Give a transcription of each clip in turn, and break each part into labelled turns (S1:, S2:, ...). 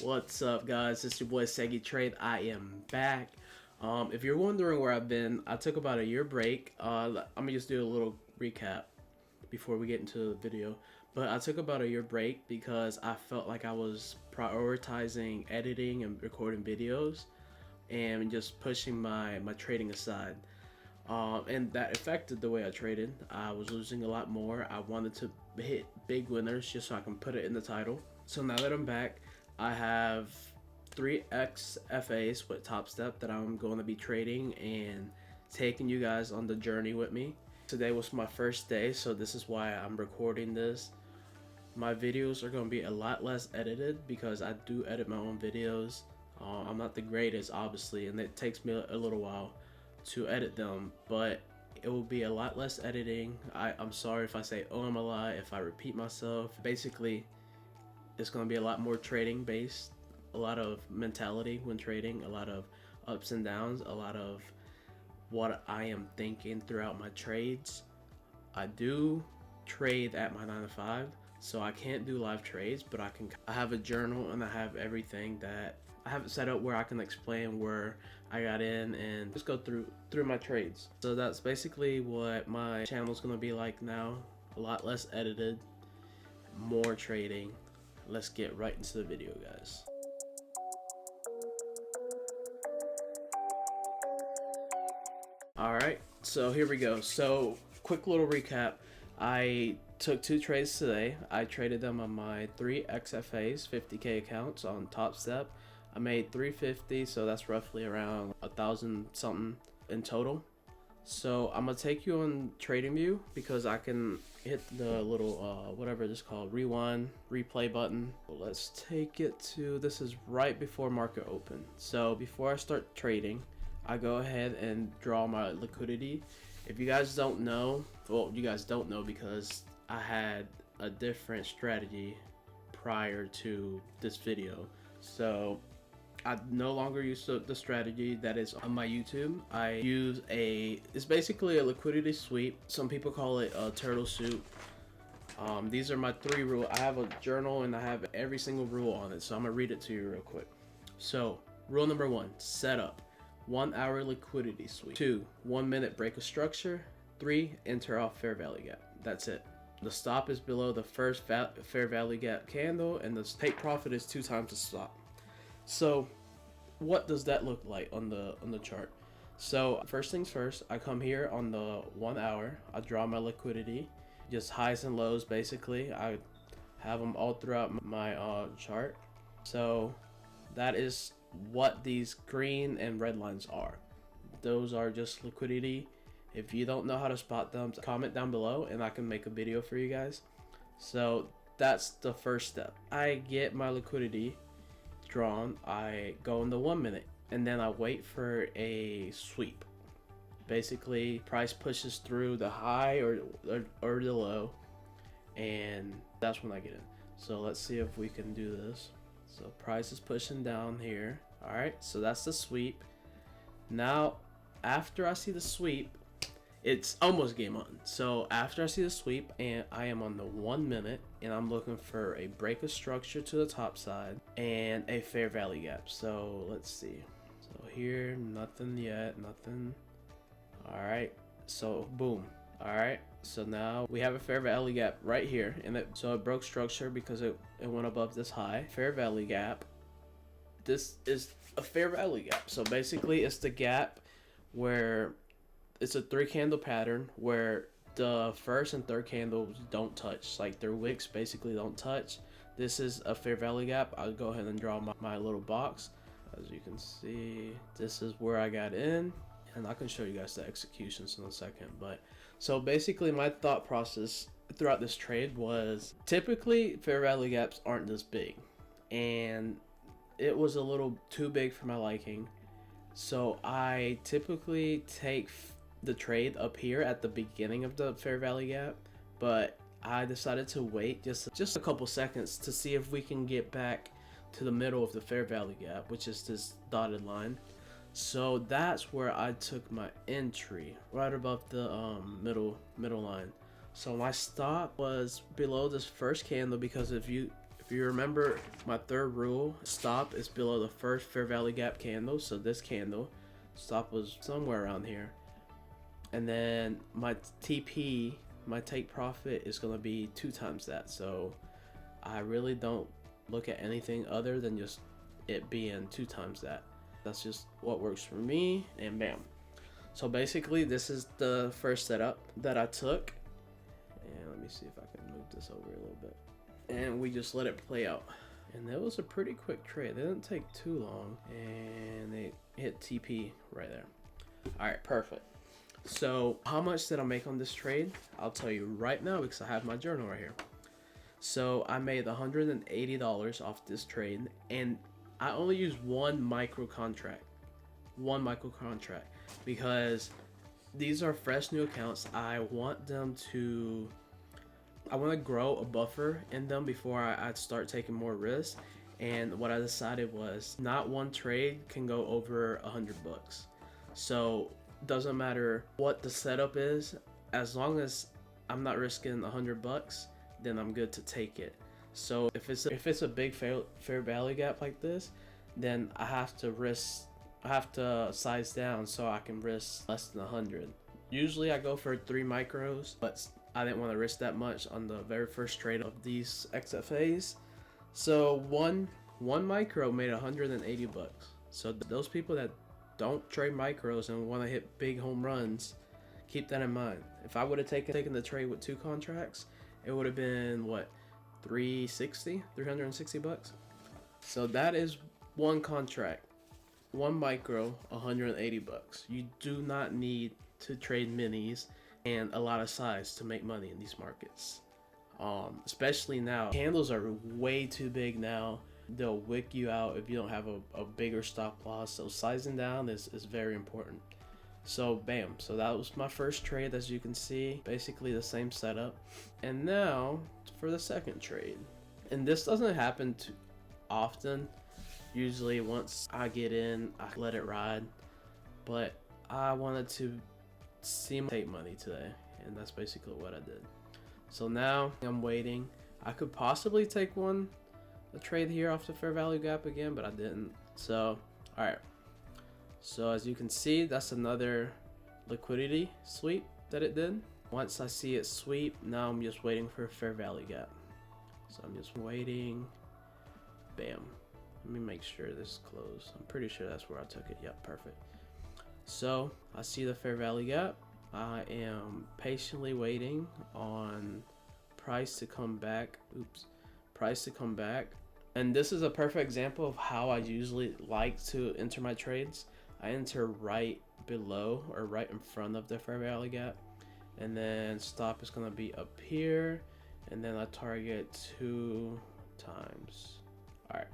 S1: What's up, guys? It's your boy Segi Trade. I am back. If you're wondering where I've been, I took about a year break. I'm gonna just do a little recap before we get into the video. But I took about a year break because I felt like I was prioritizing editing and recording videos and just pushing my trading aside. And that affected the way I traded. I was losing a lot more. I wanted to hit big winners just so I can put it in the title. So now that I'm back, I have 3 XFAs with Top Step that I'm going to be trading and taking you guys on the journey with me. Today was my first day, so this is why I'm recording this. My videos are going to be a lot less edited because I do edit my own videos. I'm not the greatest, obviously, and it takes me a little while to edit them, but it will be a lot less editing. I'm sorry if I say I'm a lie, if I repeat myself. Basically, it's going to be a lot more trading based, a lot of mentality when trading, a lot of ups and downs, a lot of what I am thinking throughout my trades. I do trade at my 9 to 5, so I can't do live trades, but I have a journal and I have everything that I have it set up where I can explain where I got in and just go through my trades. So that's basically what my channel is going to be like now. A lot less edited, more trading. Let's get right into the video, guys. Alright, so here we go. So quick little recap. I took 2 trades today. I traded them on my 3 XFAs 50k accounts on Top Step. I made 350, so that's roughly around 1,000 something in total. So I'm gonna take you on TradingView because I can hit the little whatever this is called, rewind replay button. Let's take it to, this is right before market open. So before I start trading, I go ahead and draw my liquidity. If you guys don't know, well, you guys don't know because I had a different strategy prior to this video. So I no longer use the strategy that is on my YouTube. I use it's basically a liquidity sweep. Some people call it a turtle soup. These are my 3 rules. I have a journal and I have every single rule on it. So I'm gonna read it to you real quick. So rule number 1, setup. 1 hour liquidity sweep. 2, 1 minute break of structure. 3, enter off fair value gap. That's it. The stop is below the first fair value gap candle and the take profit is 2 times the stop. So what does that look like on the chart? So first things first, I come here on the 1 hour, I draw my liquidity, just highs and lows basically. I have them all throughout my chart. So that is what these green and red lines are. Those are just liquidity. If you don't know how to spot them, comment down below and I can make a video for you guys. So that's the first step. I get my liquidity drawn, I go in the 1 minute and then I wait for a sweep. Basically price pushes through the high or the low, and that's when I get in. So let's see if we can do this. So price is pushing down here. All right, so that's the sweep. Now after I see the sweep, it's almost game on. So after I see the sweep and I am on the 1 minute and I'm looking for a break of structure to the top side and a fair value gap. So let's see. So here, nothing yet, nothing. All right, so boom. All right, so now we have a fair value gap right here, and so it broke structure because it went above this high. Fair value gap. This is a fair value gap. So basically it's the gap where it's a 3 candle pattern where the first and third candles don't touch, like their wicks basically don't touch. This is a fair value gap. I'll go ahead and draw my little box. As you can see, this is where I got in, and I can show you guys the executions in a second. But so basically my thought process throughout this trade was typically fair value gaps aren't this big, and it was a little too big for my liking. So I typically take the trade up here at the beginning of the fair value gap, but I decided to wait just a couple seconds to see if we can get back to the middle of the fair value gap, which is this dotted line. So that's where I took my entry, right above the middle line. So my stop was below this first candle because if you If you remember my third rule, stop is below the first fair value gap candle. So this candle, stop was somewhere around here. And then my TP, my take profit, is going to be 2 times that. So I really don't look at anything other than just it being 2 times that. That's just what works for me, and bam. So basically this is the first setup that I took, and let me see if I can move this over a little bit, and we just let it play out. And that was a pretty quick trade. It didn't take too long, and they hit TP right there. All right, perfect. So how much did I make on this trade? I'll tell you right now because I have my journal right here. So I made $180 off this trade, and I only used one micro contract, because these are fresh new accounts. I want to grow a buffer in them before I start taking more risks. And what I decided was not one trade can go over $100. So doesn't matter what the setup is, as long as I'm not risking $100, then I'm good to take it. So if it's a big fair value gap like this, then I have to size down so I can risk less than 100. Usually I go for 3 micros, but I didn't want to risk that much on the very first trade of these XFAs. So one micro made $180. So those people that don't trade micros and want to hit big home runs, keep that in mind. If I would have taken the trade with 2 contracts, it would have been what, $360 bucks. So that is one contract, one micro, $180 bucks. You do not need to trade minis and a lot of size to make money in these markets. Especially now, candles are way too big now. They'll wick you out if you don't have a bigger stop loss. So sizing down is very important. So bam, so that was my first trade. As you can see, basically the same setup. And now for the second trade, and this doesn't happen too often. Usually once I get in, I let it ride, but I wanted to see take money today, and that's basically what I did. So now I'm waiting. I could possibly take a trade here off the fair value gap again, but I didn't. So all right, so as you can see, that's another liquidity sweep that it did. Once I see it sweep, now I'm just waiting for a fair value gap. So I'm just waiting. Bam. Let me make sure this is closed. I'm pretty sure that's where I took it. Yep, perfect. So I see the fair value gap. I am patiently waiting on price to come back. Price to come back. And this is a perfect example of how I usually like to enter my trades. I enter right below or right in front of the fair value gap, and then stop is going to be up here, and then I target 2 times. All right,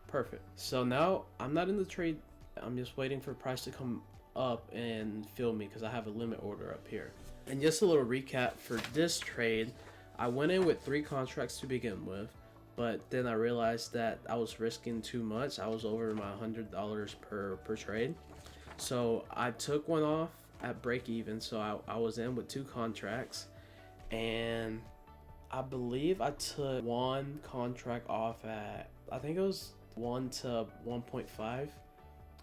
S1: perfect. So now I'm not in the trade. I'm just waiting for price to come up and fill me because I have a limit order up here. And just a little recap for this trade, I went in with 3 contracts to begin with, but then I realized that I was risking too much. I was over my $100 per trade. So I took one off at break even. So I was in with 2 contracts, and I believe I took 1 contract off at, I think it was 1 to 1.5,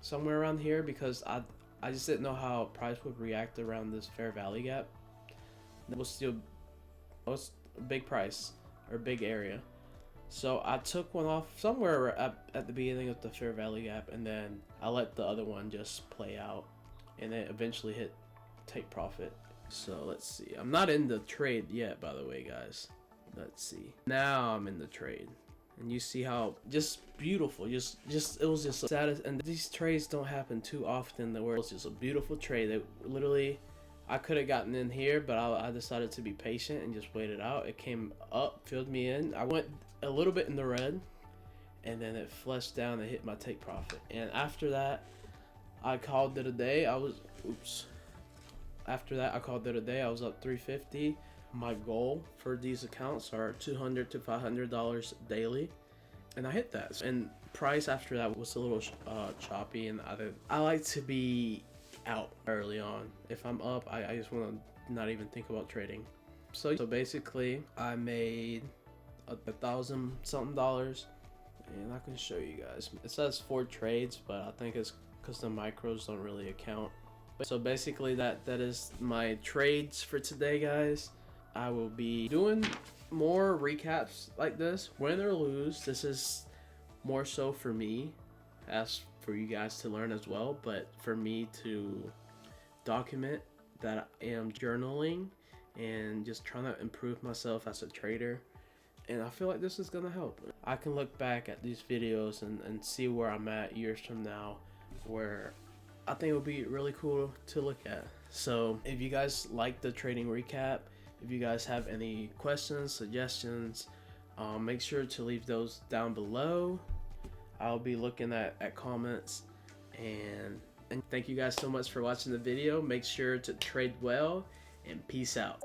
S1: somewhere around here, because I just didn't know how price would react around this fair value gap. It was a big price or big area. So I took one off somewhere at the beginning of the fair value gap, and then I let the other one just play out, and it eventually hit take profit. So let's see. I'm not in the trade yet, by the way, guys. Let's see. Now I'm in the trade, and you see how just beautiful. Just it was just satis. And these trades don't happen too often. Where it was just a beautiful trade. That literally, I could have gotten in here, but I decided to be patient and just wait it out. It came up, filled me in. I went a little bit in the red, and then it flushed down and hit my take profit. And after that, I called it a day. After that, I called it a day. I was up $350. My goal for these accounts are $200 to $500 daily, and I hit that. And price after that was a little choppy, and I like to be out early on. If I'm up, I just want to not even think about trading. So basically, I made $1,000 something, and I can show you guys. It says 4 trades, but I think it's because the micros don't really account. So basically that is my trades for today, guys. I will be doing more recaps like this, win or lose. This is more so for me, as for you guys to learn as well, but for me to document that I am journaling and just trying to improve myself as a trader. And I feel like this is gonna help. I can look back at these videos and see where I'm at years from now, where I think it would be really cool to look at. So if you guys like the trading recap, if you guys have any questions, suggestions, make sure to leave those down below. I'll be looking at comments, and thank you guys so much for watching the video. Make sure to trade well, and peace out.